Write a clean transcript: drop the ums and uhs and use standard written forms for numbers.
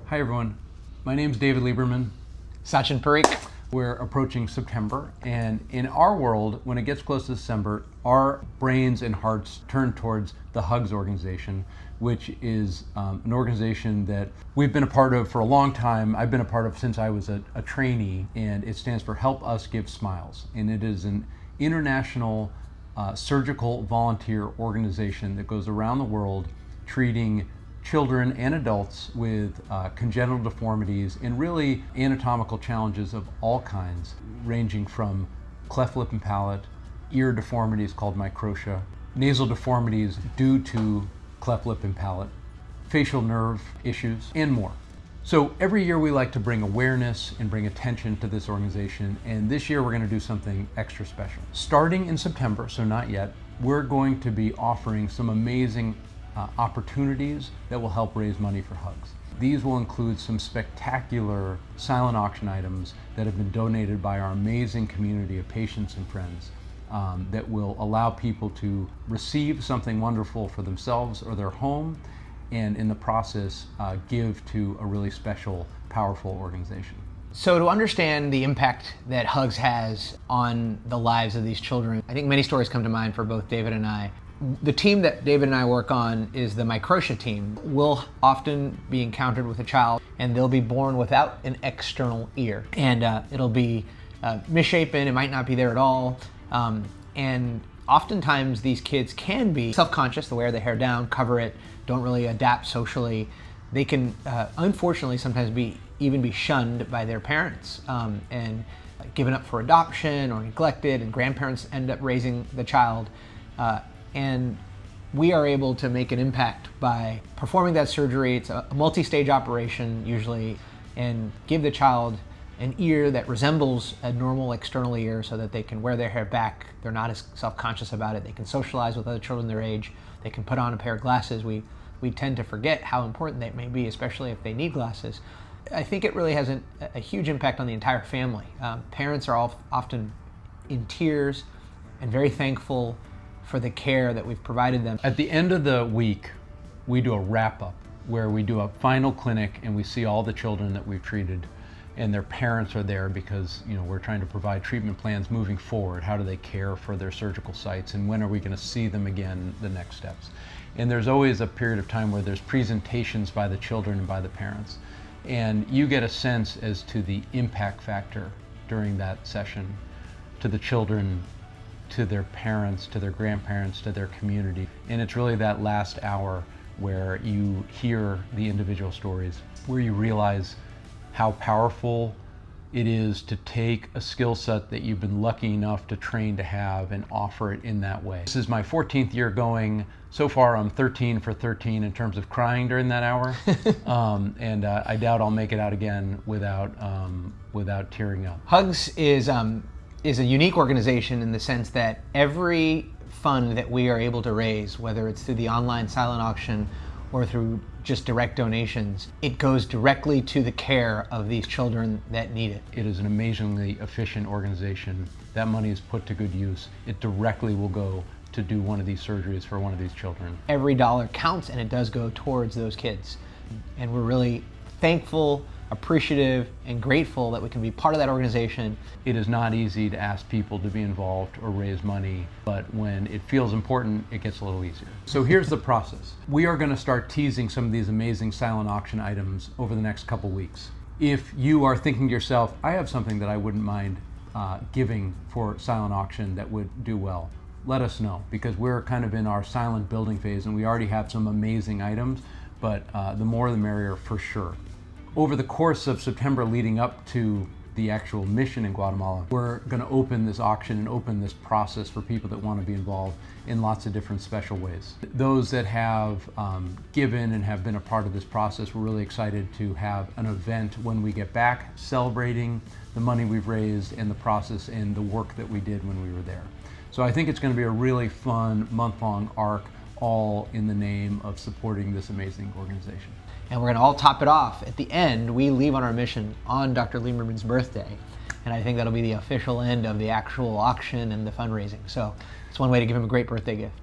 Hi everyone, my name's David Lieberman. Sachin Parikh. We're approaching September, and in our world, when it gets close to December, our brains and hearts turn towards the HUGS organization, which is an organization that we've been a part of for a long time. I've been a part of since I was a trainee, and it stands for Help Us Give Smiles. And it is an international surgical volunteer organization that goes around the world treating children and adults with congenital deformities and really anatomical challenges of all kinds, ranging from cleft lip and palate, ear deformities called Microtia, nasal deformities due to cleft lip and palate, facial nerve issues, and more. So every year we like to bring awareness and bring attention to this organization, and this year we're going to do something extra special. Starting in September, so not yet, we're going to be offering some amazing opportunities that will help raise money for HUGS. These will include some spectacular silent auction items that have been donated by our amazing community of patients and friends that will allow people to receive something wonderful for themselves or their home, and in the process give to a really special, powerful organization. So to understand the impact that HUGS has on the lives of these children, I think many stories come to mind for both David and I. The team that David and I work on is the Microtia team. We'll often be encountered with a child and they'll be born without an external ear. And it'll be misshapen, it might not be there at all. And oftentimes these kids can be self-conscious, they'll wear their hair down, cover it, don't really adapt socially. They can unfortunately sometimes even be shunned by their parents and given up for adoption or neglected, and grandparents end up raising the child. And we are able to make an impact by performing that surgery. It's a multi-stage operation usually, and give the child an ear that resembles a normal external ear so that they can wear their hair back. They're not as self-conscious about it. They can socialize with other children their age. They can put on a pair of glasses. We tend to forget how important that may be, especially if they need glasses. I think it really has a huge impact on the entire family. Parents are often in tears and very thankful for the care that we've provided them. At the end of the week, we do a wrap-up where we do a final clinic and we see all the children that we've treated, and their parents are there because we're trying to provide treatment plans moving forward. How do they care for their surgical sites, and when are we going to see them again, the next steps? And there's always a period of time where there's presentations by the children and by the parents, and you get a sense as to the impact factor during that session to the children, to their parents, to their grandparents, to their community. And it's really that last hour where you hear the individual stories, where you realize how powerful it is to take a skill set that you've been lucky enough to train to have and offer it in that way. This is my 14th year going. So far I'm 13 for 13 in terms of crying during that hour. And I doubt I'll make it out again without tearing up. HUGS is a unique organization in the sense that every fund that we are able to raise, whether it's through the online silent auction or through just direct donations, it goes directly to the care of these children that need it. It is an amazingly efficient organization. That money is put to good use. It directly will go to do one of these surgeries for one of these children. Every dollar counts, and it does go towards those kids. And we're really thankful, appreciative, and grateful that we can be part of that organization. It is not easy to ask people to be involved or raise money, but when it feels important, it gets a little easier. So here's the process. We are going to start teasing some of these amazing silent auction items over the next couple weeks. If you are thinking to yourself, I have something that I wouldn't mind giving for silent auction that would do well, let us know, because we're kind of in our silent building phase and we already have some amazing items, but the more the merrier for sure. Over the course of September leading up to the actual mission in Guatemala, we're going to open this auction and open this process for people that want to be involved in lots of different special ways. Those that have given and have been a part of this process, we're really excited to have an event when we get back celebrating the money we've raised and the process and the work that we did when we were there. So I think it's going to be a really fun month-long arc, all in the name of supporting this amazing organization. And we're going to all top it off. At the end, we leave on our mission on Dr. Lieberman's birthday. And I think that'll be the official end of the actual auction and the fundraising. So it's one way to give him a great birthday gift.